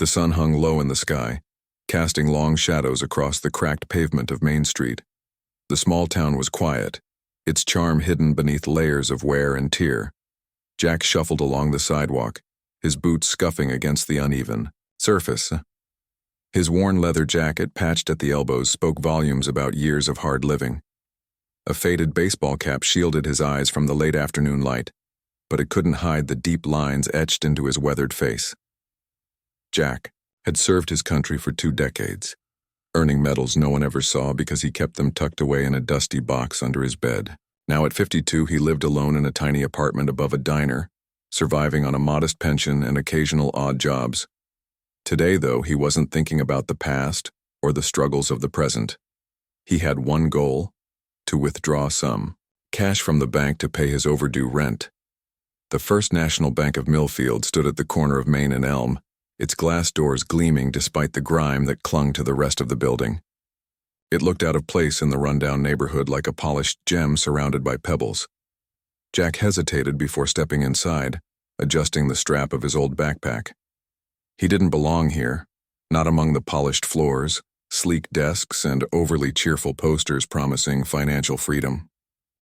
The sun hung low in the sky, casting long shadows across the cracked pavement of Main Street. The small town was quiet, its charm hidden beneath layers of wear and tear. Jack shuffled along the sidewalk, his boots scuffing against the uneven surface. His worn leather jacket, patched at the elbows, spoke volumes about years of hard living. A faded baseball cap shielded his eyes from the late afternoon light, but it couldn't hide the deep lines etched into his weathered face. Jack had served his country for 2 decades, earning medals no one ever saw because he kept them tucked away in a dusty box under his bed. Now at 52, he lived alone in a tiny apartment above a diner, surviving on a modest pension and occasional odd jobs. Today, though, he wasn't thinking about the past or the struggles of the present. He had one goal: to withdraw some cash from the bank to pay his overdue rent. The First National Bank of Millfield stood at the corner of Main and Elm, its glass doors gleaming despite the grime that clung to the rest of the building. It looked out of place in the rundown neighborhood, like a polished gem surrounded by pebbles. Jack hesitated before stepping inside, adjusting the strap of his old backpack. He didn't belong here, not among the polished floors, sleek desks, and overly cheerful posters promising financial freedom.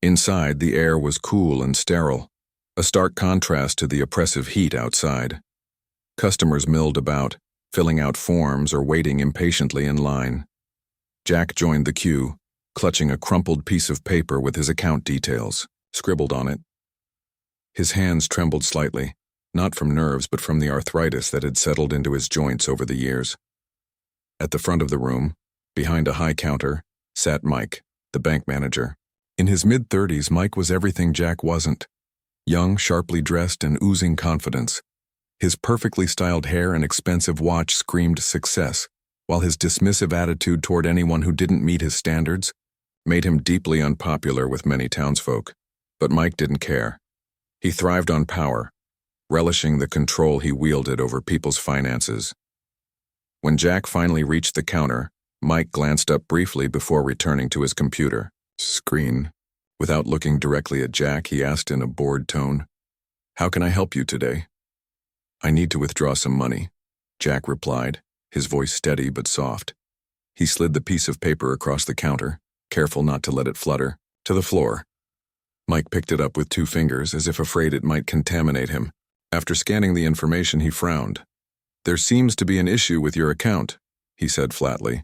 Inside, the air was cool and sterile, a stark contrast to the oppressive heat outside. Customers milled about, filling out forms or waiting impatiently in line. Jack joined the queue, clutching a crumpled piece of paper with his account details scribbled on it. His hands trembled slightly, not from nerves but from the arthritis that had settled into his joints over the years. At the front of the room, behind a high counter, sat Mike, the bank manager. In his mid-30s, Mike was everything Jack wasn't. Young, sharply dressed, and oozing confidence. His perfectly styled hair and expensive watch screamed success, while his dismissive attitude toward anyone who didn't meet his standards made him deeply unpopular with many townsfolk. But Mike didn't care. He thrived on power, relishing the control he wielded over people's finances. When Jack finally reached the counter, Mike glanced up briefly before returning to his computer screen. Without looking directly at Jack, he asked in a bored tone, "How can I help you today?" "I need to withdraw some money," Jack replied, his voice steady but soft. He slid the piece of paper across the counter, careful not to let it flutter, to the floor. Mike picked it up with 2 fingers, as if afraid it might contaminate him. After scanning the information, he frowned. "There seems to be an issue with your account," he said flatly.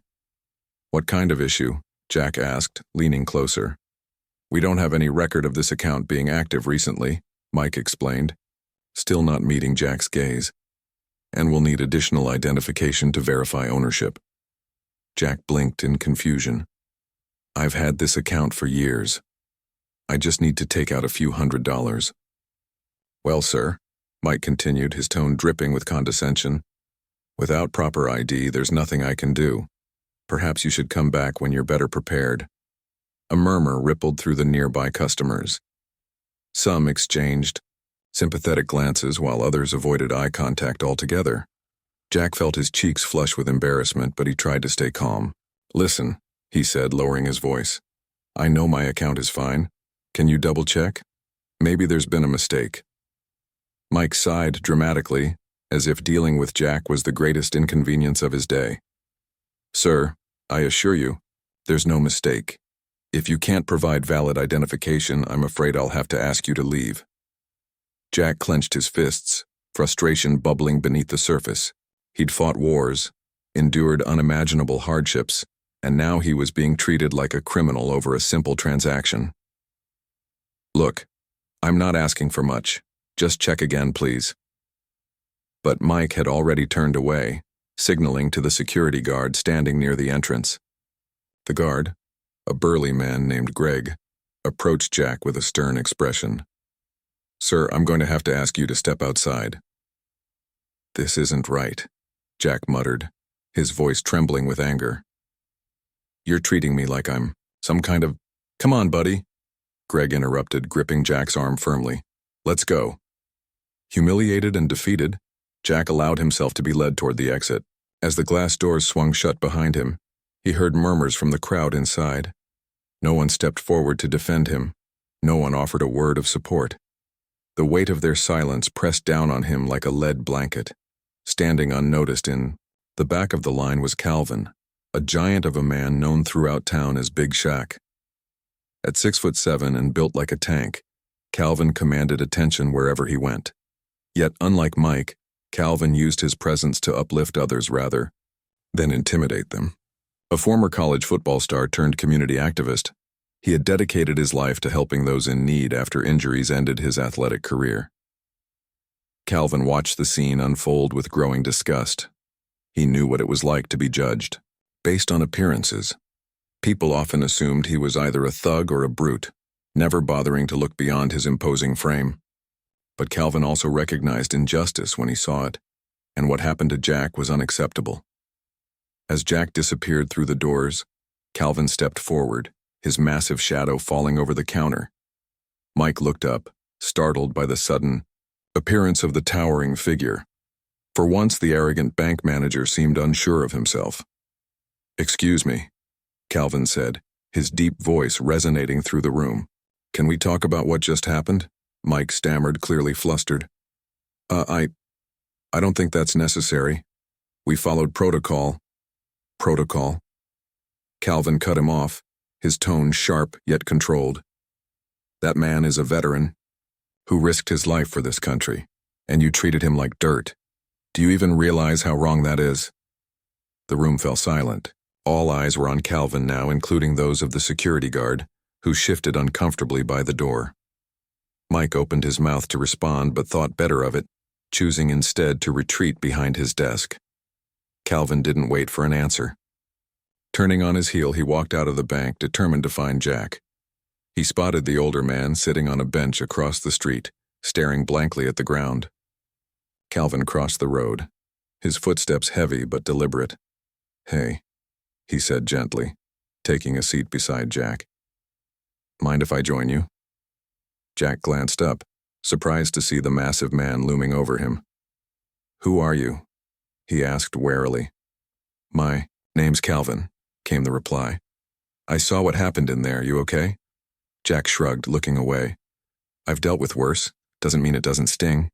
"What kind of issue?" Jack asked, leaning closer. "We don't have any record of this account being active recently," Mike explained, still not meeting Jack's gaze. "And we'll need additional identification to verify ownership." Jack blinked in confusion. "I've had this account for years. I just need to take out a few $100s. "Well, sir," Mike continued, his tone dripping with condescension, "without proper ID, there's nothing I can do. Perhaps you should come back when you're better prepared." A murmur rippled through the nearby customers. Some exchanged sympathetic glances while others avoided eye contact altogether. Jack felt his cheeks flush with embarrassment, but he tried to stay calm. "Listen," he said, lowering his voice. "I know my account is fine. Can you double-check? Maybe there's been a mistake." Mike sighed dramatically, as if dealing with Jack was the greatest inconvenience of his day. "Sir, I assure you, there's no mistake. If you can't provide valid identification, I'm afraid I'll have to ask you to leave." Jack clenched his fists, frustration bubbling beneath the surface. He'd fought wars, endured unimaginable hardships, and now he was being treated like a criminal over a simple transaction. "Look, I'm not asking for much. Just check again, please." But Mike had already turned away, signaling to the security guard standing near the entrance. The guard, a burly man named Greg, approached Jack with a stern expression. "Sir, I'm going to have to ask you to step outside." "This isn't right," Jack muttered, his voice trembling with anger. "You're treating me like I'm some kind of—" "Come on, buddy," Greg interrupted, gripping Jack's arm firmly. "Let's go." Humiliated and defeated, Jack allowed himself to be led toward the exit. As the glass doors swung shut behind him, he heard murmurs from the crowd inside. No one stepped forward to defend him. No one offered a word of support. The weight of their silence pressed down on him like a lead blanket. Standing unnoticed in the back of the line was Calvin, a giant of a man known throughout town as Big Shaq. At 6'7" and built like a tank, Calvin commanded attention wherever he went. Yet, unlike Mike, Calvin used his presence to uplift others rather than intimidate them. A former college football star turned community activist, he had dedicated his life to helping those in need after injuries ended his athletic career. Calvin watched the scene unfold with growing disgust. He knew what it was like to be judged based on appearances. People often assumed he was either a thug or a brute, never bothering to look beyond his imposing frame. But Calvin also recognized injustice when he saw it, and what happened to Jack was unacceptable. As Jack disappeared through the doors, Calvin stepped forward, his massive shadow falling over the counter. Mike looked up, startled by the sudden appearance of the towering figure. For once, the arrogant bank manager seemed unsure of himself. "Excuse me," Calvin said, his deep voice resonating through the room. "Can we talk about what just happened?" Mike stammered, clearly flustered. I don't think that's necessary. We followed protocol." "Protocol?" Calvin cut him off, his tone sharp yet controlled. "That man is a veteran who risked his life for this country, and you treated him like dirt. Do you even realize how wrong that is?" The room fell silent. All eyes were on Calvin now, including those of the security guard, who shifted uncomfortably by the door. Mike opened his mouth to respond but thought better of it, choosing instead to retreat behind his desk. Calvin didn't wait for an answer. Turning on his heel, he walked out of the bank, determined to find Jack. He spotted the older man sitting on a bench across the street, staring blankly at the ground. Calvin crossed the road, his footsteps heavy but deliberate. "Hey," he said gently, taking a seat beside Jack. "Mind if I join you?" Jack glanced up, surprised to see the massive man looming over him. "Who are you?" he asked warily. "My name's Calvin," came the reply. "I saw what happened in there. You okay?" Jack shrugged, looking away. "I've dealt with worse. Doesn't mean it doesn't sting."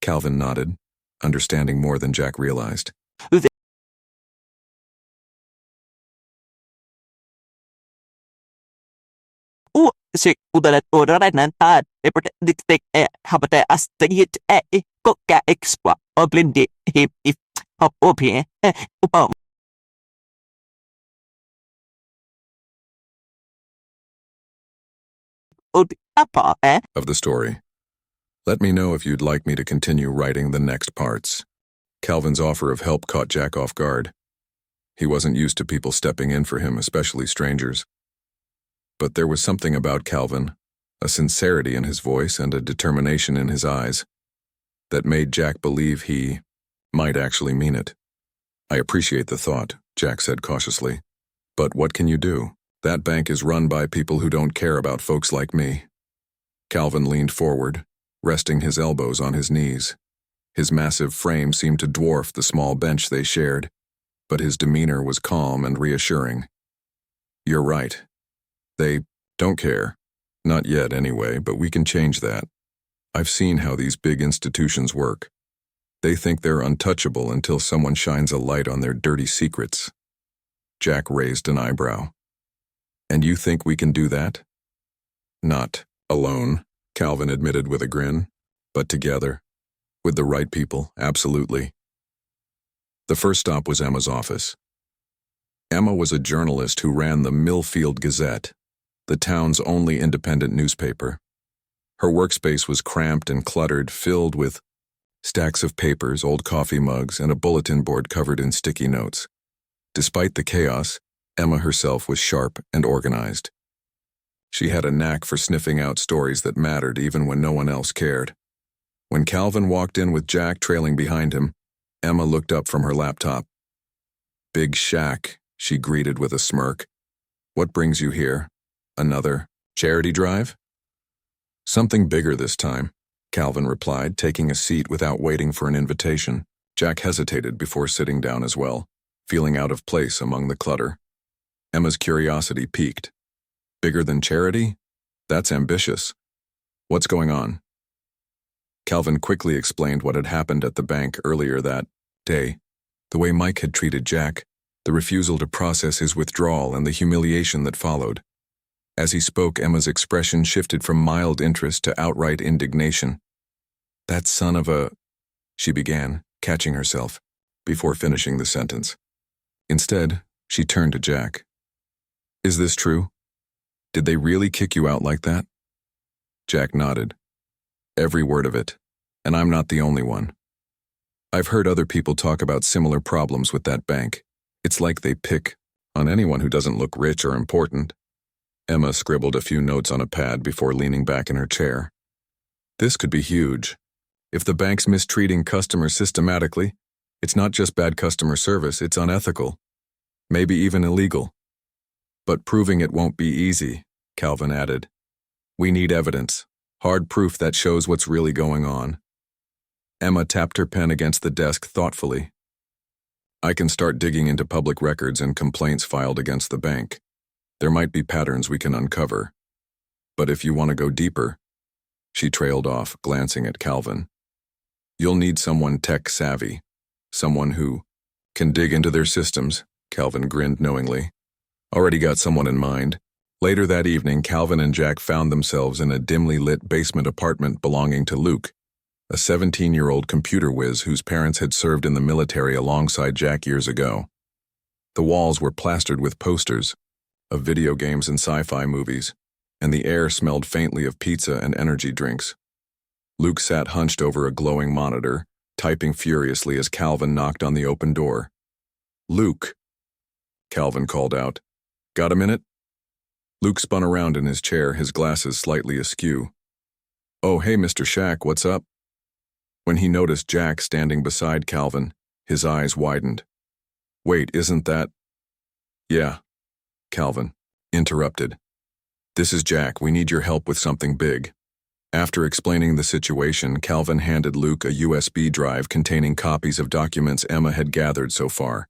Calvin nodded, understanding more than Jack realized. Sig udalet udarenan tad dik habate astigit kokka expa oblindi hip if hop opi upam Of the story. Let me know if you'd like me to continue writing the next parts. Calvin's offer of help caught Jack off guard. He wasn't used to people stepping in for him, especially strangers. But there was something about Calvin, a sincerity in his voice and a determination in his eyes, that made Jack believe he might actually mean it. "I appreciate the thought," Jack said cautiously. "But what can you do? That bank is run by people who don't care about folks like me." Calvin leaned forward, resting his elbows on his knees. His massive frame seemed to dwarf the small bench they shared, but his demeanor was calm and reassuring. "You're right. They don't care. Not yet, anyway, but we can change that. I've seen how these big institutions work. They think they're untouchable until someone shines a light on their dirty secrets." Jack raised an eyebrow. "And you think we can do that?" "Not alone," Calvin admitted with a grin, "but together. With the right people, absolutely." The first stop was Emma's office. Emma was a journalist who ran the Millfield Gazette, the town's only independent newspaper. Her workspace was cramped and cluttered, filled with stacks of papers, old coffee mugs, and a bulletin board covered in sticky notes. Despite the chaos, Emma herself was sharp and organized. She had a knack for sniffing out stories that mattered even when no one else cared. When Calvin walked in with Jack trailing behind him, Emma looked up from her laptop. "Big Shaq," she greeted with a smirk. "What brings you here? Another charity drive?" "Something bigger this time," Calvin replied, taking a seat without waiting for an invitation. Jack hesitated before sitting down as well, feeling out of place among the clutter. Emma's curiosity piqued. "Bigger than charity? That's ambitious. What's going on?" Calvin quickly explained what had happened at the bank earlier that day, the way Mike had treated Jack, the refusal to process his withdrawal, and the humiliation that followed. As he spoke, Emma's expression shifted from mild interest to outright indignation. "That son of a—" she began, catching herself, before finishing the sentence. Instead, she turned to Jack. "Is this true? Did they really kick you out like that?" Jack nodded. "Every word of it, and I'm not the only one. I've heard other people talk about similar problems with that bank. It's like they pick on anyone who doesn't look rich or important." Emma scribbled a few notes on a pad before leaning back in her chair. "This could be huge. If the bank's mistreating customers systematically, it's not just bad customer service, it's unethical. Maybe even illegal. But proving it won't be easy," Calvin added. "We need evidence, hard proof that shows what's really going on." Emma tapped her pen against the desk thoughtfully. "I can start digging into public records and complaints filed against the bank. There might be patterns we can uncover. But if you want to go deeper—" She trailed off, glancing at Calvin. "You'll need someone tech-savvy. Someone who can dig into their systems," Calvin grinned knowingly. "Already got someone in mind." Later that evening, Calvin and Jack found themselves in a dimly lit basement apartment belonging to Luke, a 17-year-old computer whiz whose parents had served in the military alongside Jack years ago. The walls were plastered with posters of video games and sci-fi movies, and the air smelled faintly of pizza and energy drinks. Luke sat hunched over a glowing monitor, typing furiously as Calvin knocked on the open door. "Luke," Calvin called out. "Got a minute?" Luke spun around in his chair, his glasses slightly askew. "Oh, hey, Mr. Shaq, what's up?" When he noticed Jack standing beside Calvin, his eyes widened. "Wait, isn't that—" "Yeah," Calvin interrupted. "This is Jack. We need your help with something big." After explaining the situation, Calvin handed Luke a USB drive containing copies of documents Emma had gathered so far.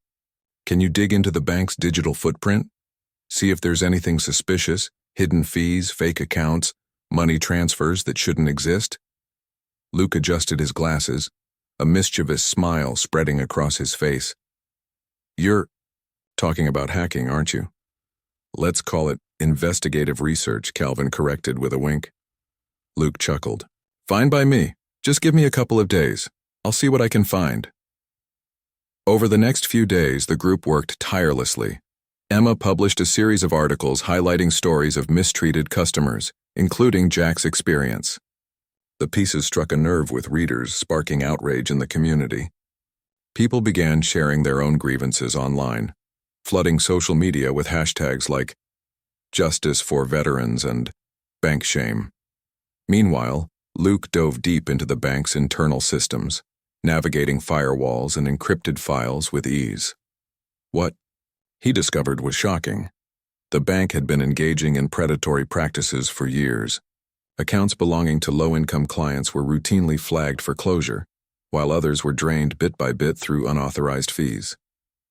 "Can you dig into the bank's digital footprint? See if there's anything suspicious, hidden fees, fake accounts, money transfers that shouldn't exist?" Luke adjusted his glasses, a mischievous smile spreading across his face. "You're talking about hacking, aren't you?" "Let's call it investigative research," Calvin corrected with a wink. Luke chuckled. "Fine by me. Just give me a couple of days. I'll see what I can find." Over the next few days, the group worked tirelessly. Emma published a series of articles highlighting stories of mistreated customers, including Jack's experience. The pieces struck a nerve with readers, sparking outrage in the community. People began sharing their own grievances online, flooding social media with hashtags like "Justice for Veterans" and "Bank Shame." Meanwhile, Luke dove deep into the bank's internal systems, navigating firewalls and encrypted files with ease. What he discovered was shocking. The bank had been engaging in predatory practices for years. Accounts belonging to low-income clients were routinely flagged for closure, while others were drained bit by bit through unauthorized fees.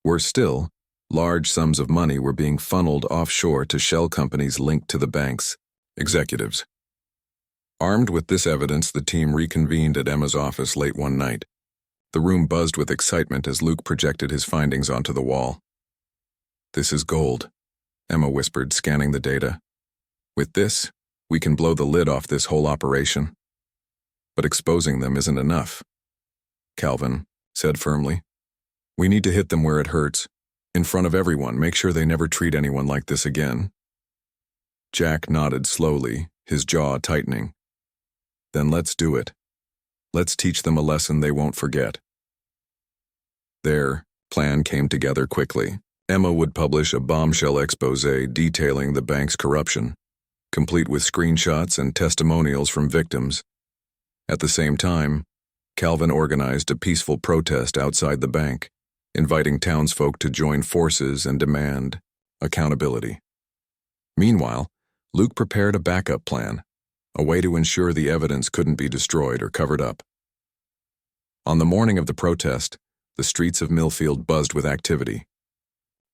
Worse still, large sums of money were being funneled offshore to shell companies linked to the bank's executives. Armed with this evidence, the team reconvened at Emma's office late one night. The room buzzed with excitement as Luke projected his findings onto the wall. "This is gold," Emma whispered, scanning the data. "With this, we can blow the lid off this whole operation." "But exposing them isn't enough," Calvin said firmly. "We need to hit them where it hurts, in front of everyone, make sure they never treat anyone like this again." Jack nodded slowly, his jaw tightening. "Then let's do it. Let's teach them a lesson they won't forget." Their plan came together quickly. Emma would publish a bombshell exposé detailing the bank's corruption, complete with screenshots and testimonials from victims. At the same time, Calvin organized a peaceful protest outside the bank, inviting townsfolk to join forces and demand accountability. Meanwhile, Luke prepared a backup plan, a way to ensure the evidence couldn't be destroyed or covered up. On the morning of the protest, the streets of Millfield buzzed with activity.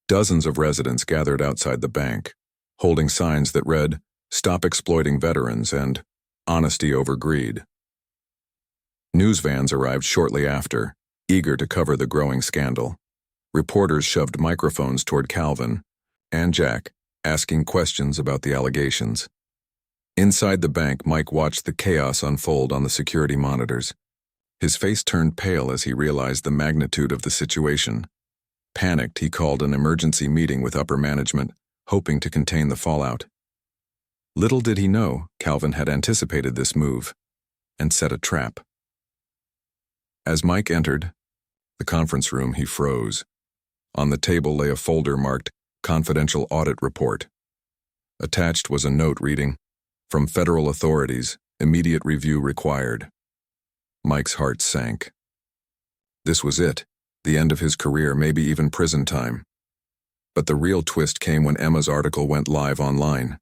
Dozens of residents gathered outside the bank, holding signs that read, "Stop exploiting veterans" and "Honesty over greed." News vans arrived shortly after, eager to cover the growing scandal. Reporters shoved microphones toward Calvin and Jack, asking questions about the allegations. Inside the bank, Mike watched the chaos unfold on the security monitors. His face turned pale as he realized the magnitude of the situation. Panicked, he called an emergency meeting with upper management, hoping to contain the fallout. Little did he know, Calvin had anticipated this move and set a trap. As Mike entered the conference room, he froze. On the table lay a folder marked Confidential Audit Report. Attached was a note reading, "From federal authorities, immediate review required." Mike's heart sank. This was it, the end of his career, maybe even prison time. But the real twist came when Emma's article went live online.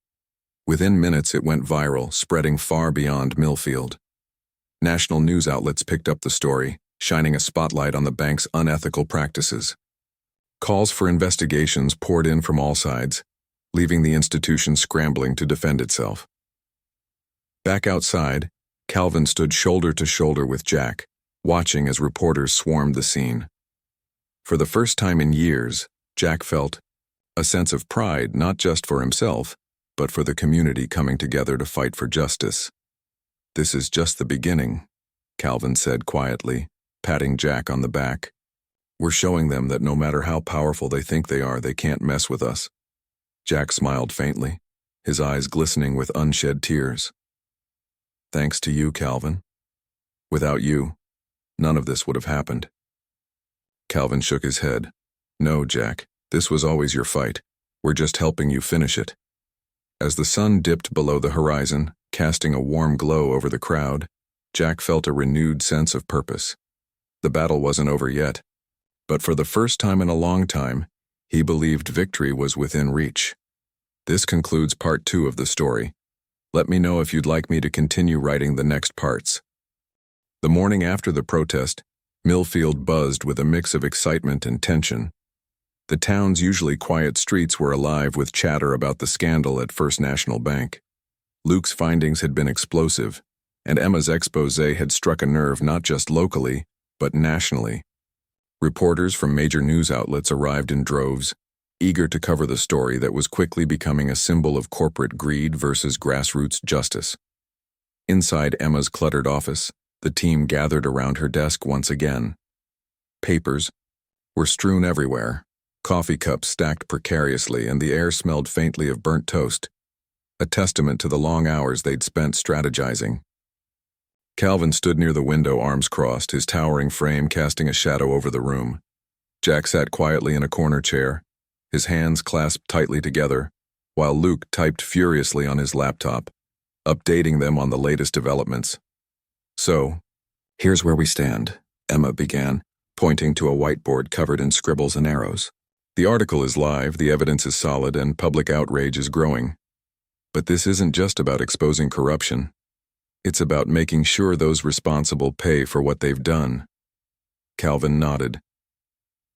Within minutes, it went viral, spreading far beyond Millfield. National news outlets picked up the story, shining a spotlight on the bank's unethical practices. Calls for investigations poured in from all sides, leaving the institution scrambling to defend itself. Back outside, Calvin stood shoulder to shoulder with Jack, watching as reporters swarmed the scene. For the first time in years, Jack felt a sense of pride, not just for himself, but for the community coming together to fight for justice. "This is just the beginning," Calvin said quietly, patting Jack on the back. "We're showing them that no matter how powerful they think they are, they can't mess with us." Jack smiled faintly, his eyes glistening with unshed tears. "Thanks to you, Calvin. Without you, none of this would have happened." Calvin shook his head. "No, Jack, this was always your fight. We're just helping you finish it." As the sun dipped below the horizon, casting a warm glow over the crowd, Jack felt a renewed sense of purpose. The battle wasn't over yet, but for the first time in a long time, he believed victory was within reach. This concludes part 2 of the story. Let me know if you'd like me to continue writing the next parts. The morning after the protest, Millfield buzzed with a mix of excitement and tension. The town's usually quiet streets were alive with chatter about the scandal at First National Bank. Luke's findings had been explosive, and Emma's exposé had struck a nerve not just locally, but nationally. Reporters from major news outlets arrived in droves, eager to cover the story that was quickly becoming a symbol of corporate greed versus grassroots justice. Inside Emma's cluttered office, the team gathered around her desk once again. Papers were strewn everywhere, coffee cups stacked precariously, and the air smelled faintly of burnt toast, a testament to the long hours they'd spent strategizing. Calvin stood near the window, arms crossed, his towering frame casting a shadow over the room. Jack sat quietly in a corner chair, his hands clasped tightly together, while Luke typed furiously on his laptop, updating them on the latest developments. "So, here's where we stand," Emma began, pointing to a whiteboard covered in scribbles and arrows. "The article is live, the evidence is solid, and public outrage is growing. But this isn't just about exposing corruption. It's about making sure those responsible pay for what they've done." Calvin nodded.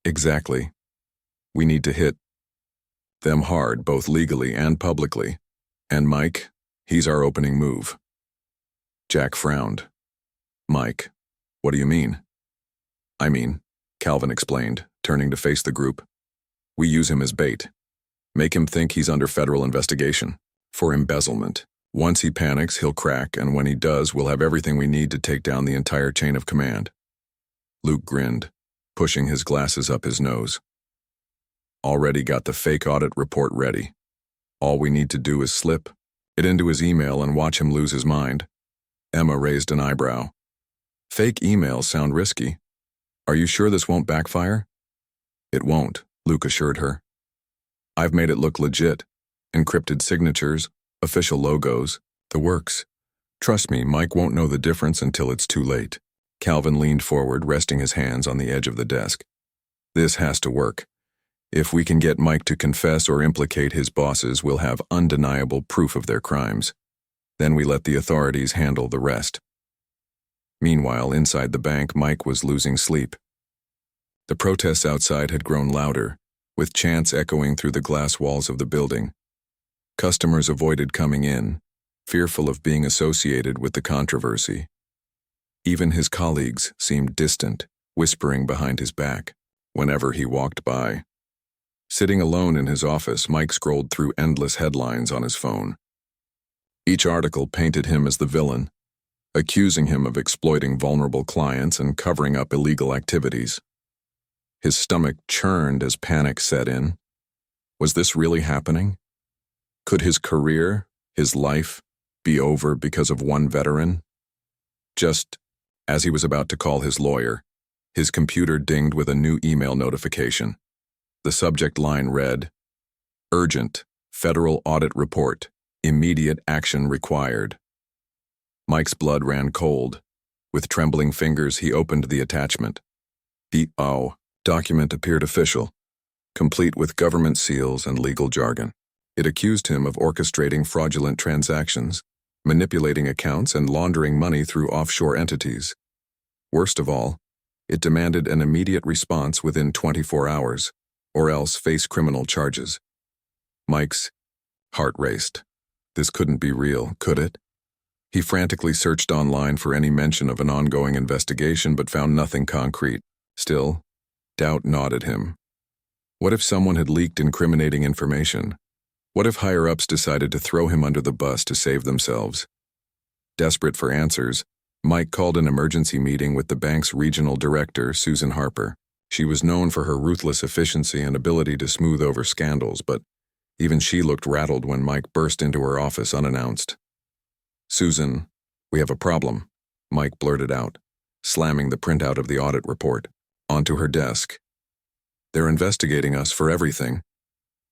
"Exactly. We need to hit them hard, both legally and publicly. And Mike, he's our opening move." Jack frowned. "Mike, what do you mean?" "I mean," Calvin explained, turning to face the group, "we use him as bait. Make him think he's under federal investigation for embezzlement. Once he panics, he'll crack, and when he does, we'll have everything we need to take down the entire chain of command." Luke grinned, pushing his glasses up his nose. "Already got the fake audit report ready. All we need to do is slip it into his email and watch him lose his mind." Emma raised an eyebrow. "Fake emails sound risky. Are you sure this won't backfire?" "It won't," Luke assured her. "I've made it look legit. Encrypted signatures, official logos, the works. Trust me, Mike won't know the difference until it's too late." Calvin leaned forward, resting his hands on the edge of the desk. "This has to work. If we can get Mike to confess or implicate his bosses, we'll have undeniable proof of their crimes. Then we let the authorities handle the rest." Meanwhile, inside the bank, Mike was losing sleep. The protests outside had grown louder, with chants echoing through the glass walls of the building. Customers avoided coming in, fearful of being associated with the controversy. Even his colleagues seemed distant, whispering behind his back whenever he walked by. Sitting alone in his office, Mike scrolled through endless headlines on his phone. Each article painted him as the villain, accusing him of exploiting vulnerable clients and covering up illegal activities. His stomach churned as panic set in. Was this really happening? Could his career, his life, be over because of one veteran? Just as he was about to call his lawyer, his computer dinged with a new email notification. The subject line read, "Urgent, Federal Audit Report, Immediate Action Required." Mike's blood ran cold. With trembling fingers, he opened the attachment. The document appeared official, complete with government seals and legal jargon. It accused him of orchestrating fraudulent transactions, manipulating accounts, and laundering money through offshore entities. Worst of all, it demanded an immediate response within 24 hours, or else face criminal charges. Mike's heart raced. This couldn't be real, could it? He frantically searched online for any mention of an ongoing investigation but found nothing concrete. Still, doubt gnawed at him. What if someone had leaked incriminating information? What if higher-ups decided to throw him under the bus to save themselves? Desperate for answers, Mike called an emergency meeting with the bank's regional director, Susan Harper. She was known for her ruthless efficiency and ability to smooth over scandals, but even she looked rattled when Mike burst into her office unannounced. "Susan, we have a problem," Mike blurted out, slamming the printout of the audit report onto her desk. "They're investigating us for everything."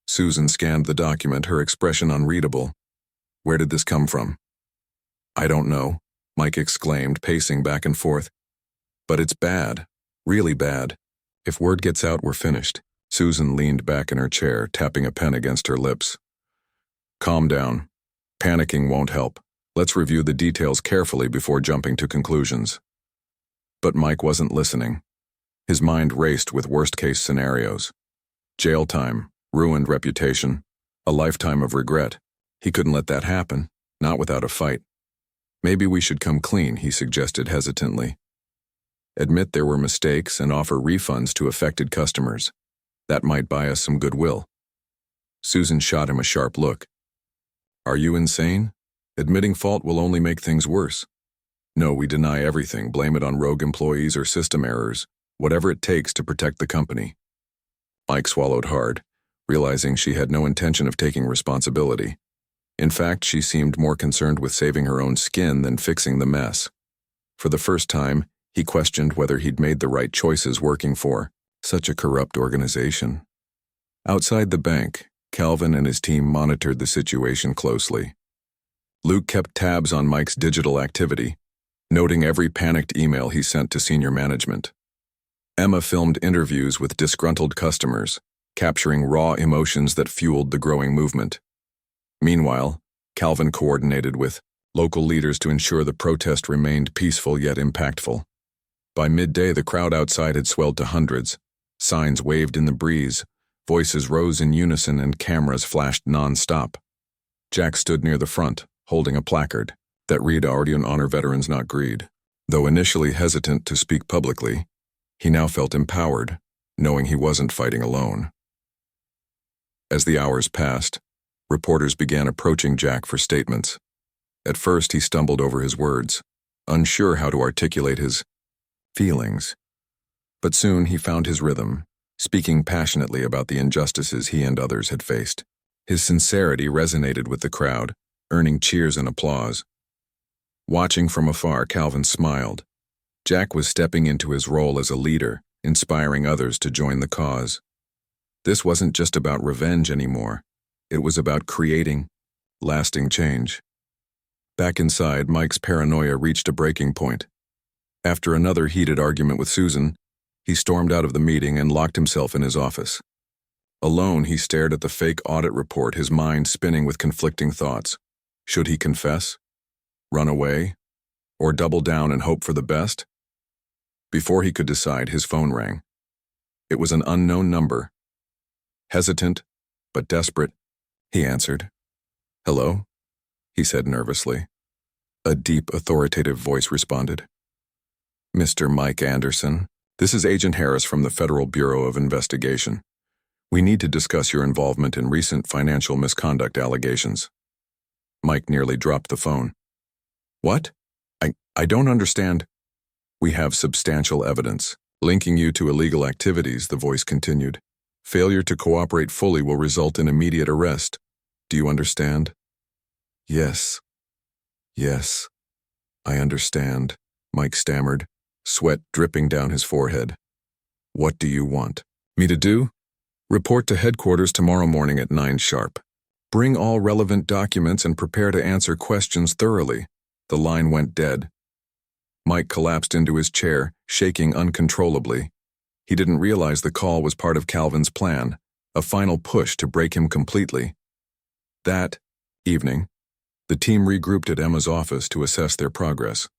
Susan scanned the document, her expression unreadable. "Where did this come from?" "I don't know," Mike exclaimed, pacing back and forth. "But it's bad, really bad. If word gets out, we're finished." Susan leaned back in her chair, tapping a pen against her lips. "Calm down. Panicking won't help. Let's review the details carefully before jumping to conclusions." But Mike wasn't listening. His mind raced with worst-case scenarios. Jail time, ruined reputation, a lifetime of regret. He couldn't let that happen, not without a fight. "Maybe we should come clean," he suggested hesitantly. "Admit there were mistakes and offer refunds to affected customers. That might buy us some goodwill." Susan shot him a sharp look. "Are you insane? Admitting fault will only make things worse. No, we deny everything, blame it on rogue employees or system errors, whatever it takes to protect the company." Mike swallowed hard, realizing she had no intention of taking responsibility. In fact, she seemed more concerned with saving her own skin than fixing the mess. For the first time, he questioned whether he'd made the right choices working for such a corrupt organization. Outside the bank, Calvin and his team monitored the situation closely. Luke kept tabs on Mike's digital activity, noting every panicked email he sent to senior management. Emma filmed interviews with disgruntled customers, capturing raw emotions that fueled the growing movement. Meanwhile, Calvin coordinated with local leaders to ensure the protest remained peaceful yet impactful. By midday, the crowd outside had swelled to hundreds. Signs waved in the breeze, voices rose in unison, and cameras flashed non-stop. Jack stood near the front, holding a placard that read "Ardean Honor Veterans Not Greed." Though initially hesitant to speak publicly, he now felt empowered, knowing he wasn't fighting alone. As the hours passed, reporters began approaching Jack for statements. At first, he stumbled over his words, unsure how to articulate his feelings. But soon he found his rhythm, speaking passionately about the injustices he and others had faced. His sincerity resonated with the crowd, earning cheers and applause. Watching from afar, Calvin smiled. Jack was stepping into his role as a leader, inspiring others to join the cause. This wasn't just about revenge anymore. It was about creating lasting change. Back inside, Mike's paranoia reached a breaking point. After another heated argument with Susan, he stormed out of the meeting and locked himself in his office. Alone, he stared at the fake audit report, his mind spinning with conflicting thoughts. Should he confess? Run away? Or double down and hope for the best? Before he could decide, his phone rang. It was an unknown number. Hesitant, but desperate, he answered. "Hello?" he said nervously. A deep, authoritative voice responded. Mr. Mike Anderson, this is Agent Harris from the Federal Bureau of Investigation. We need to discuss your involvement in recent financial misconduct allegations. Mike nearly dropped the phone. What? I don't understand. We have substantial evidence linking you to illegal activities, the voice continued. Failure to cooperate fully will result in immediate arrest. Do you understand? Yes. Yes. I understand, Mike stammered, sweat dripping down his forehead. What do you want me to do? Report to headquarters tomorrow morning at 9 sharp. Bring all relevant documents and prepare to answer questions thoroughly. The line went dead. Mike collapsed into his chair, shaking uncontrollably. He didn't realize the call was part of Calvin's plan, a final push to break him completely. That evening, the team regrouped at Emma's office to assess their progress.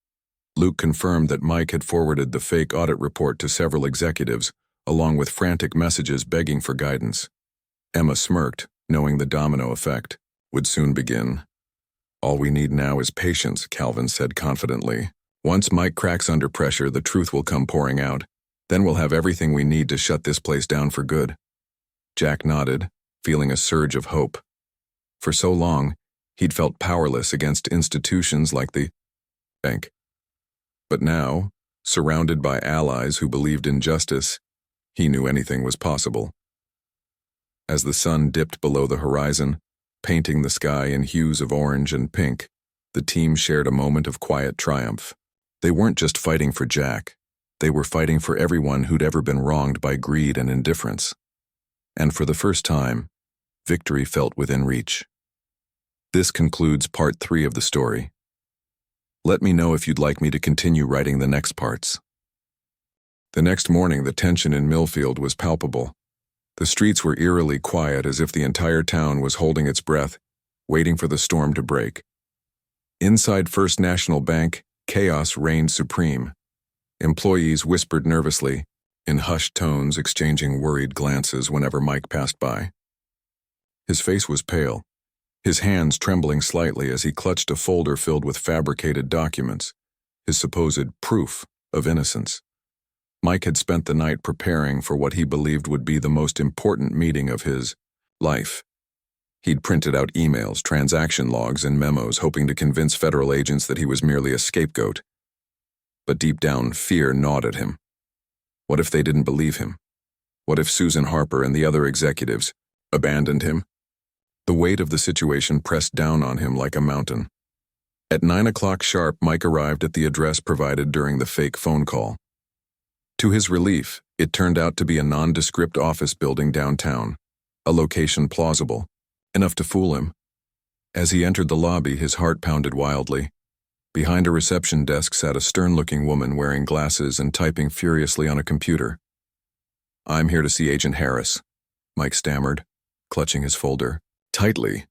Luke confirmed that Mike had forwarded the fake audit report to several executives, along with frantic messages begging for guidance. Emma smirked, knowing the domino effect would soon begin. All we need now is patience, Calvin said confidently. Once Mike cracks under pressure, the truth will come pouring out. Then we'll have everything we need to shut this place down for good. Jack nodded, feeling a surge of hope. For so long, he'd felt powerless against institutions like the bank. But now, surrounded by allies who believed in justice, he knew anything was possible. As the sun dipped below the horizon, painting the sky in hues of orange and pink, the team shared a moment of quiet triumph. They weren't just fighting for Jack. They were fighting for everyone who'd ever been wronged by greed and indifference. And for the first time, victory felt within reach. This concludes part 3 of the story. Let me know if you'd like me to continue writing the next parts. The next morning, the tension in Millfield was palpable. The streets were eerily quiet, as if the entire town was holding its breath, waiting for the storm to break. Inside First National Bank, chaos reigned supreme. Employees whispered nervously, in hushed tones, exchanging worried glances whenever Mike passed by. His face was pale, his hands trembling slightly as he clutched a folder filled with fabricated documents, his supposed proof of innocence. Mike had spent the night preparing for what he believed would be the most important meeting of his life. He'd printed out emails, transaction logs, and memos, hoping to convince federal agents that he was merely a scapegoat. But deep down, fear gnawed at him. What if they didn't believe him? What if Susan Harper and the other executives abandoned him? The weight of the situation pressed down on him like a mountain. At 9 o'clock sharp, Mike arrived at the address provided during the fake phone call. To his relief, it turned out to be a nondescript office building downtown, a location plausible, enough to fool him. As he entered the lobby, his heart pounded wildly. Behind a reception desk sat a stern-looking woman wearing glasses and typing furiously on a computer. "I'm here to see Agent Harris," Mike stammered, clutching his folder tightly.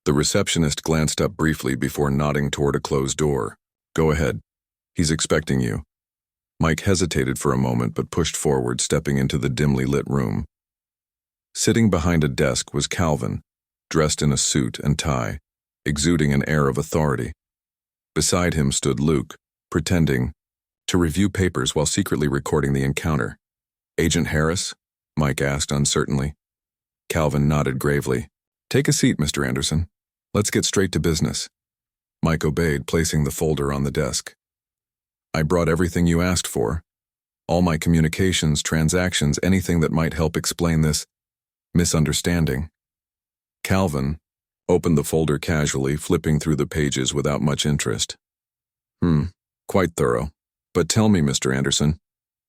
The receptionist glanced up briefly before nodding toward a closed door. "Go ahead. He's expecting you." Mike hesitated for a moment but pushed forward, stepping into the dimly lit room. Sitting behind a desk was Calvin, dressed in a suit and tie, exuding an air of authority. Beside him stood Luke, pretending to review papers while secretly recording the encounter. "Agent Harris?" Mike asked uncertainly. Calvin nodded gravely. "Take a seat, Mr. Anderson. Let's get straight to business." Mike obeyed, placing the folder on the desk. "I brought everything you asked for. All my communications, transactions, anything that might help explain this misunderstanding." Calvin opened the folder casually, flipping through the pages without much interest. Quite thorough. But tell me, Mr. Anderson,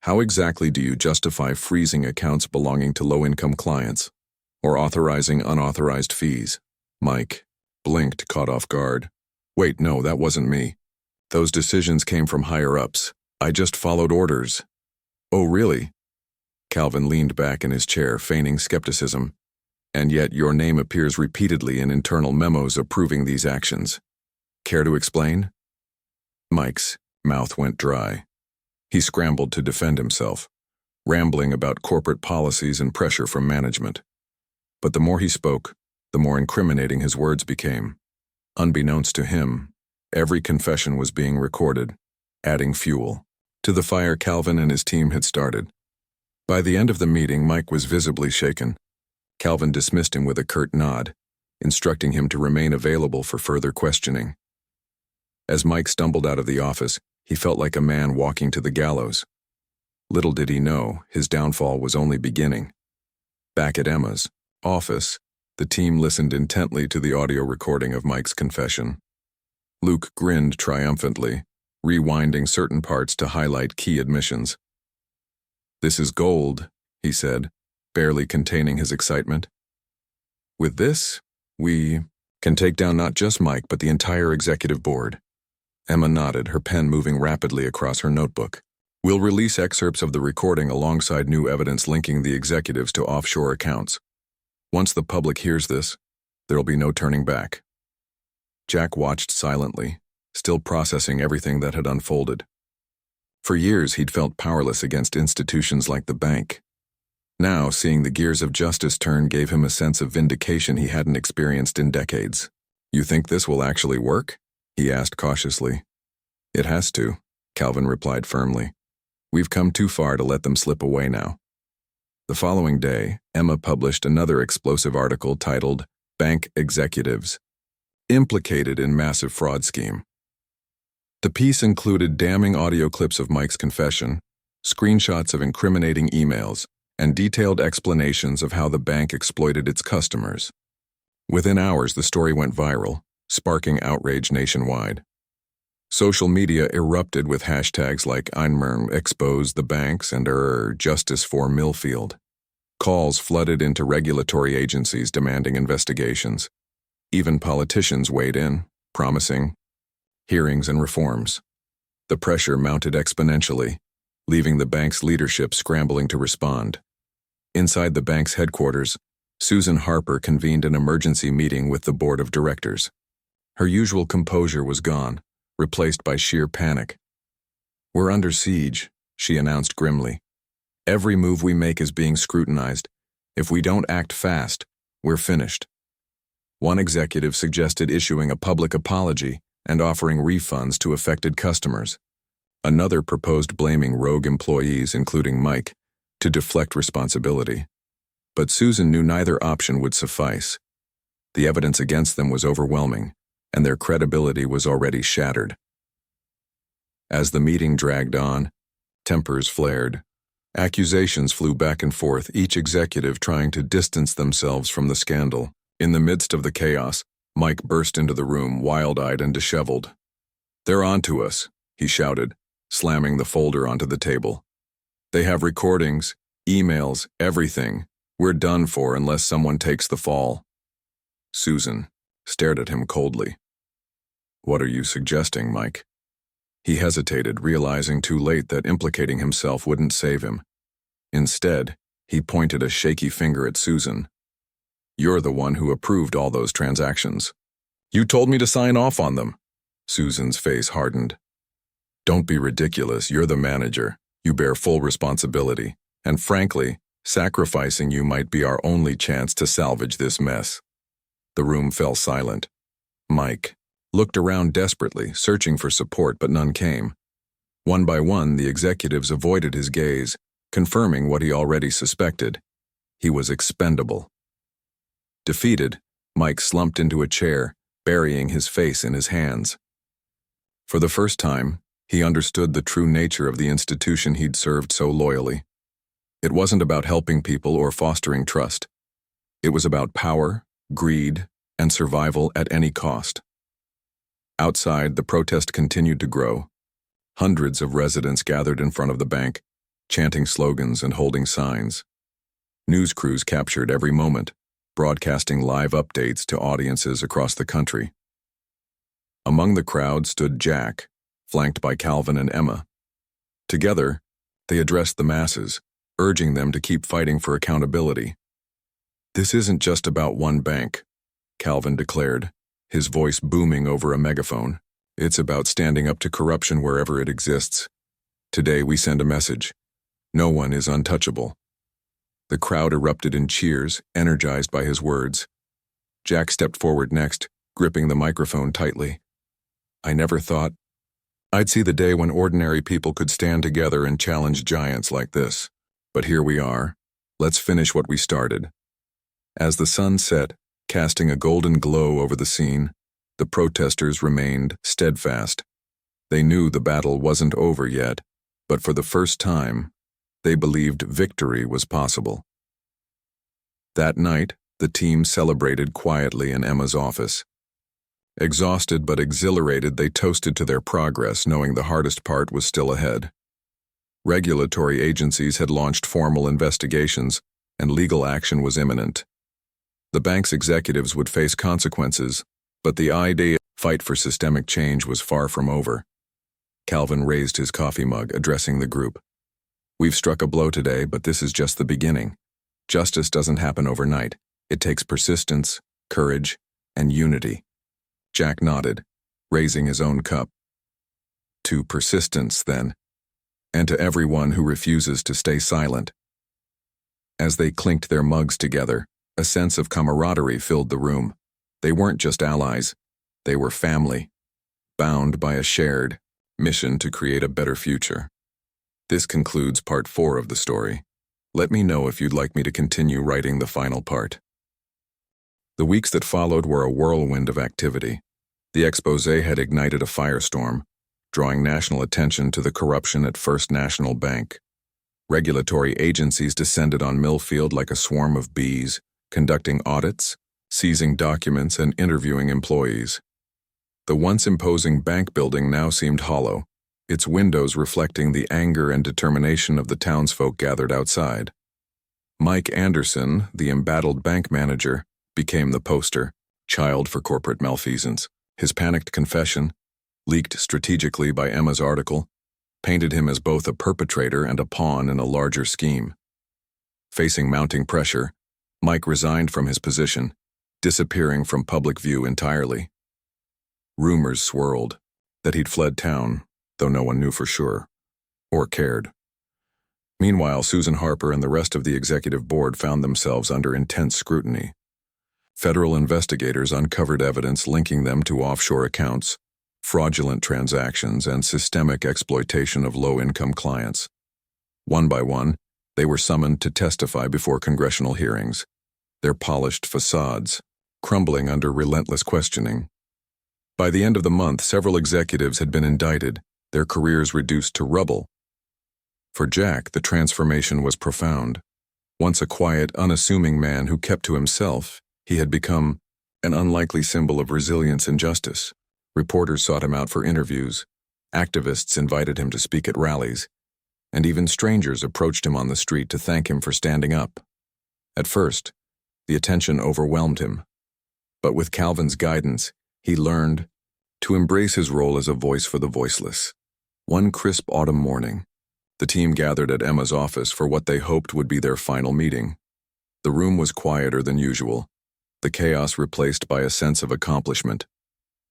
how exactly do you justify freezing accounts belonging to low-income clients, or authorizing unauthorized fees?" Mike blinked, caught off guard. "Wait, no, that wasn't me. Those decisions came from higher-ups. I just followed orders." "Oh, really?" Calvin leaned back in his chair, feigning skepticism. "And yet your name appears repeatedly in internal memos approving these actions. Care to explain?" Mike's mouth went dry. He scrambled to defend himself, rambling about corporate policies and pressure from management. But the more he spoke, the more incriminating his words became. Unbeknownst to him, every confession was being recorded, adding fuel. to the fire Calvin and his team had started. By the end of the meeting, Mike was visibly shaken. Calvin dismissed him with a curt nod, instructing him to remain available for further questioning. As Mike stumbled out of the office, he felt like a man walking to the gallows. Little did he know, his downfall was only beginning. Back at Emma's office, the team listened intently to the audio recording of Mike's confession. Luke grinned triumphantly, rewinding certain parts to highlight key admissions. "This is gold," he said, barely containing his excitement. "With this, we can take down not just Mike, but the entire executive board." Emma nodded, her pen moving rapidly across her notebook. "We'll release excerpts of the recording alongside new evidence linking the executives to offshore accounts. Once the public hears this, there'll be no turning back." Jack watched silently, still processing everything that had unfolded. For years, he'd felt powerless against institutions like the bank. Now, seeing the gears of justice turn gave him a sense of vindication he hadn't experienced in decades. "You think this will actually work?" he asked cautiously. "It has to," Calvin replied firmly. "We've come too far to let them slip away now." The following day, Emma published another explosive article titled "Bank Executives Implicated in Massive Fraud Scheme." The piece included damning audio clips of Mike's confession, screenshots of incriminating emails, and detailed explanations of how the bank exploited its customers. Within hours, the story went viral, sparking outrage nationwide. Social media erupted with hashtags like "Einmern expose the banks" and "Justice for Millfield." Calls flooded into regulatory agencies demanding investigations. Even politicians weighed in, promising hearings and reforms. The pressure mounted exponentially, leaving the bank's leadership scrambling to respond. Inside the bank's headquarters, Susan Harper convened an emergency meeting with the board of directors. Her usual composure was gone, replaced by sheer panic. "We're under siege," she announced grimly. "Every move we make is being scrutinized. If we don't act fast, we're finished." One executive suggested issuing a public apology and offering refunds to affected customers. Another proposed blaming rogue employees, including Mike, to deflect responsibility. But Susan knew neither option would suffice. The evidence against them was overwhelming, and their credibility was already shattered. As the meeting dragged on, tempers flared. Accusations flew back and forth, each executive trying to distance themselves from the scandal. In the midst of the chaos, Mike burst into the room, wild-eyed and disheveled. "They're onto us," he shouted, slamming the folder onto the table. "They have recordings, emails, everything. We're done for unless someone takes the fall." Susan stared at him coldly. "What are you suggesting, Mike?" He hesitated, realizing too late that implicating himself wouldn't save him. Instead, he pointed a shaky finger at Susan. "You're the one who approved all those transactions. You told me to sign off on them." Susan's face hardened. "Don't be ridiculous. You're the manager. You bear full responsibility. And frankly, sacrificing you might be our only chance to salvage this mess." The room fell silent. Mike looked around desperately, searching for support, but none came. One by one, the executives avoided his gaze, confirming what he already suspected. He was expendable. Defeated, Mike slumped into a chair, burying his face in his hands. For the first time, he understood the true nature of the institution he'd served so loyally. It wasn't about helping people or fostering trust. It was about power, greed, and survival at any cost. Outside, the protest continued to grow. Hundreds of residents gathered in front of the bank, chanting slogans and holding signs. News crews captured every moment, broadcasting live updates to audiences across the country. Among the crowd stood Jack, flanked by Calvin and Emma. Together, they addressed the masses, urging them to keep fighting for accountability. "This isn't just about one bank," Calvin declared, his voice booming over a megaphone. "It's about standing up to corruption wherever it exists. Today we send a message. No one is untouchable." The crowd erupted in cheers, energized by his words. Jack stepped forward next, gripping the microphone tightly. "I never thought I'd see the day when ordinary people could stand together and challenge giants like this. But here we are. Let's finish what we started. As the sun set, casting a golden glow over the scene, the protesters remained steadfast. They knew the battle wasn't over yet, but for the first time, they believed victory was possible. That night, the team celebrated quietly in Emma's office. Exhausted but exhilarated, they toasted to their progress, knowing the hardest part was still ahead. Regulatory agencies had launched formal investigations, and legal action was imminent. The bank's executives would face consequences, but the fight for systemic change was far from over. Calvin raised his coffee mug, addressing the group. We've struck a blow today, but this is just the beginning. Justice doesn't happen overnight. It takes persistence, courage, and unity. Jack nodded, raising his own cup. To persistence, then, and to everyone who refuses to stay silent. As they clinked their mugs together, a sense of camaraderie filled the room. They weren't just allies, they were family, bound by a shared mission to create a better future. This concludes part 4 of the story. Let me know if you'd like me to continue writing the final part. The weeks that followed were a whirlwind of activity. The expose had ignited a firestorm, drawing national attention to the corruption at First National Bank. Regulatory agencies descended on Millfield like a swarm of bees, conducting audits, seizing documents, and interviewing employees. The once imposing bank building now seemed hollow, its windows reflecting the anger and determination of the townsfolk gathered outside. Mike Anderson, the embattled bank manager, became the poster child for corporate malfeasance. His panicked confession, leaked strategically by Emma's article, painted him as both a perpetrator and a pawn in a larger scheme. Facing mounting pressure, Mike resigned from his position, disappearing from public view entirely. Rumors swirled that he'd fled town, though no one knew for sure, or cared. Meanwhile, Susan Harper and the rest of the executive board found themselves under intense scrutiny. Federal investigators uncovered evidence linking them to offshore accounts, fraudulent transactions, and systemic exploitation of low-income clients. One by one, they were summoned to testify before congressional hearings, their polished facades crumbling under relentless questioning. By the end of the month, several executives had been indicted, their careers reduced to rubble. For Jack, the transformation was profound. Once a quiet, unassuming man who kept to himself, he had become an unlikely symbol of resilience and justice. Reporters sought him out for interviews, activists invited him to speak at rallies, and even strangers approached him on the street to thank him for standing up. At first, the attention overwhelmed him, but with Calvin's guidance, he learned to embrace his role as a voice for the voiceless. One crisp autumn morning, the team gathered at Emma's office for what they hoped would be their final meeting. The room was quieter than usual, the chaos replaced by a sense of accomplishment.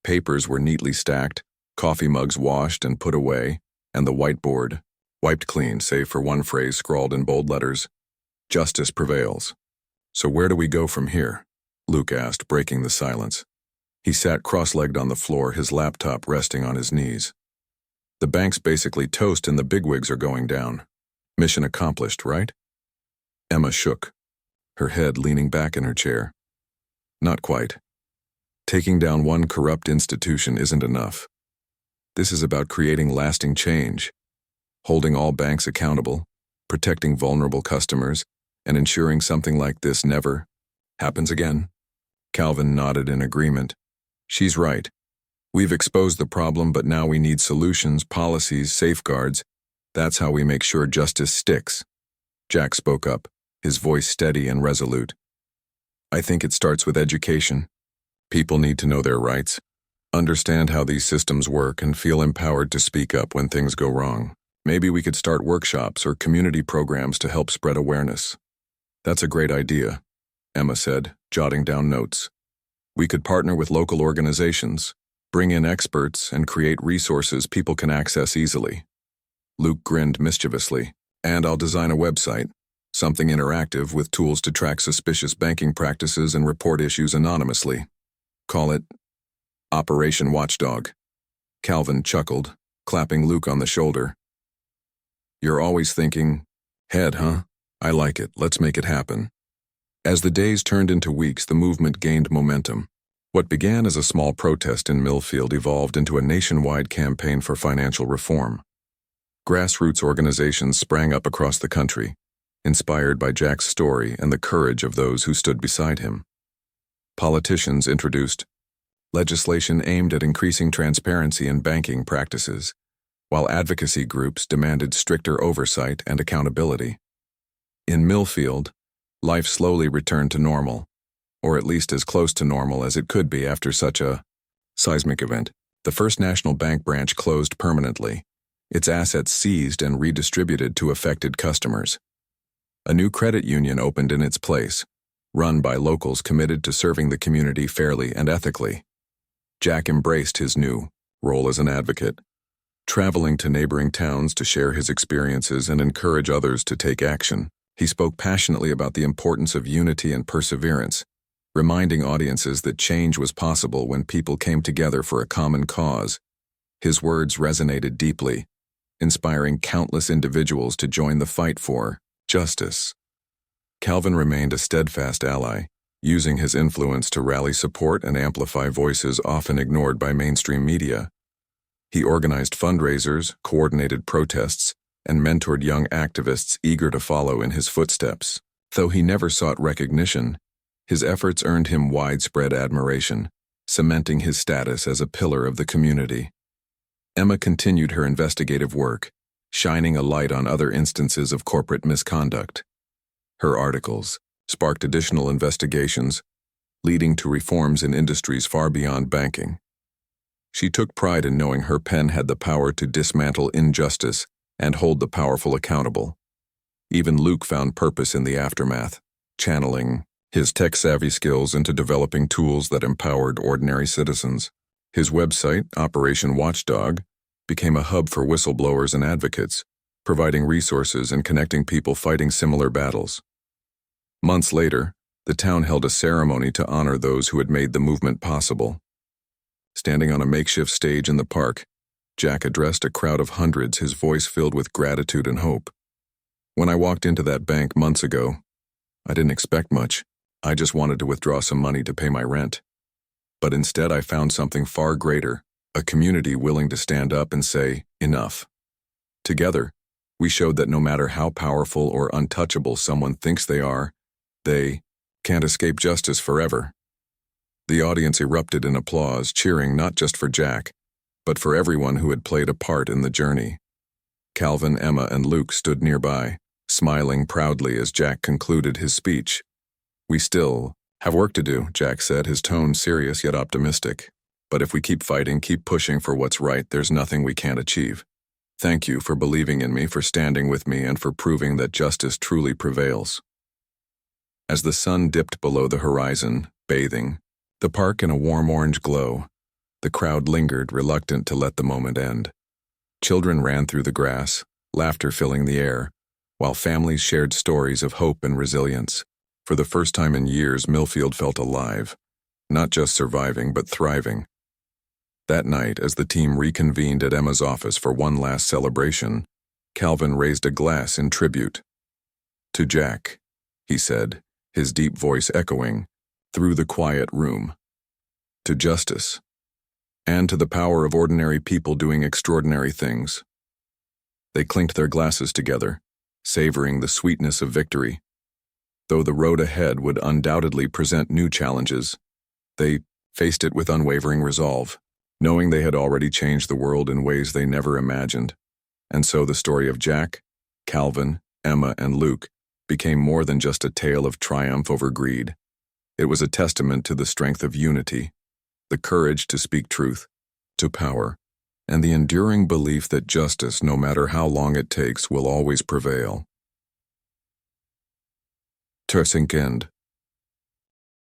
Papers were neatly stacked, coffee mugs washed and put away, and the whiteboard wiped clean save for one phrase scrawled in bold letters: "Justice prevails." "So where do we go from here?" Luke asked, breaking the silence. He sat cross-legged on the floor, his laptop resting on his knees. "The bank's basically toast and the bigwigs are going down. Mission accomplished, right?" Emma shook, her head leaning back in her chair. "Not quite. Taking down one corrupt institution isn't enough. This is about creating lasting change, holding all banks accountable, protecting vulnerable customers, and ensuring something like this never happens again." Calvin nodded in agreement. "She's right. We've exposed the problem, but now we need solutions, policies, safeguards. That's how we make sure justice sticks." Jack spoke up, his voice steady and resolute. "I think it starts with education. People need to know their rights, understand how these systems work, and feel empowered to speak up when things go wrong. Maybe we could start workshops or community programs to help spread awareness." "That's a great idea," Emma said, jotting down notes. "We could partner with local organizations, bring in experts, and create resources people can access easily." Luke grinned mischievously. "And I'll design a website, something interactive with tools to track suspicious banking practices and report issues anonymously. Call it Operation Watchdog." Calvin chuckled, clapping Luke on the shoulder. "You're always thinking, head, huh? I like it, let's make it happen." As the days turned into weeks, the movement gained momentum. What began as a small protest in Millfield evolved into a nationwide campaign for financial reform. Grassroots organizations sprang up across the country, inspired by Jack's story and the courage of those who stood beside him. Politicians introduced legislation aimed at increasing transparency in banking practices, while advocacy groups demanded stricter oversight and accountability. In Millfield, life slowly returned to normal, or at least as close to normal as it could be after such a seismic event. The First National Bank branch closed permanently, its assets seized and redistributed to affected customers. A new credit union opened in its place, run by locals committed to serving the community fairly and ethically. Jack embraced his new role as an advocate, traveling to neighboring towns to share his experiences and encourage others to take action. He spoke passionately about the importance of unity and perseverance, reminding audiences that change was possible when people came together for a common cause. His words resonated deeply, inspiring countless individuals to join the fight for justice. Calvin remained a steadfast ally, using his influence to rally support and amplify voices often ignored by mainstream media. He organized fundraisers, coordinated protests, and mentored young activists eager to follow in his footsteps. Though he never sought recognition, his efforts earned him widespread admiration, cementing his status as a pillar of the community. Emma continued her investigative work, shining a light on other instances of corporate misconduct. Her articles sparked additional investigations, leading to reforms in industries far beyond banking. She took pride in knowing her pen had the power to dismantle injustice and hold the powerful accountable. Even Luke found purpose in the aftermath, channeling his tech-savvy skills into developing tools that empowered ordinary citizens. His website, Operation Watchdog, became a hub for whistleblowers and advocates, providing resources and connecting people fighting similar battles. Months later, the town held a ceremony to honor those who had made the movement possible. Standing on a makeshift stage in the park, Jack addressed a crowd of hundreds, his voice filled with gratitude and hope. "When I walked into that bank months ago, I didn't expect much. I just wanted to withdraw some money to pay my rent. But instead I found something far greater, a community willing to stand up and say, enough. Together, we showed that no matter how powerful or untouchable someone thinks they can't escape justice forever." The audience erupted in applause, cheering not just for Jack, but for everyone who had played a part in the journey. Calvin, Emma, and Luke stood nearby, smiling proudly as Jack concluded his speech. "We still have work to do," Jack said, his tone serious yet optimistic. "But if we keep fighting, keep pushing for what's right, there's nothing we can't achieve. Thank you for believing in me, for standing with me, and for proving that justice truly prevails." As the sun dipped below the horizon, bathing the park in a warm orange glow, the crowd lingered, reluctant to let the moment end. Children ran through the grass, laughter filling the air, while families shared stories of hope and resilience. For the first time in years, Millfield felt alive, not just surviving but thriving. That night, as the team reconvened at Emma's office for one last celebration, Calvin raised a glass in tribute. "To Jack," he said, his deep voice echoing through the quiet room. "To justice, and to the power of ordinary people doing extraordinary things." They clinked their glasses together, savoring the sweetness of victory. Though the road ahead would undoubtedly present new challenges, they faced it with unwavering resolve, knowing they had already changed the world in ways they never imagined. And so the story of Jack, Calvin, Emma, and Luke became more than just a tale of triumph over greed. It was a testament to the strength of unity, the courage to speak truth to power, and the enduring belief that justice, no matter how long it takes, will always prevail. Tersinkend.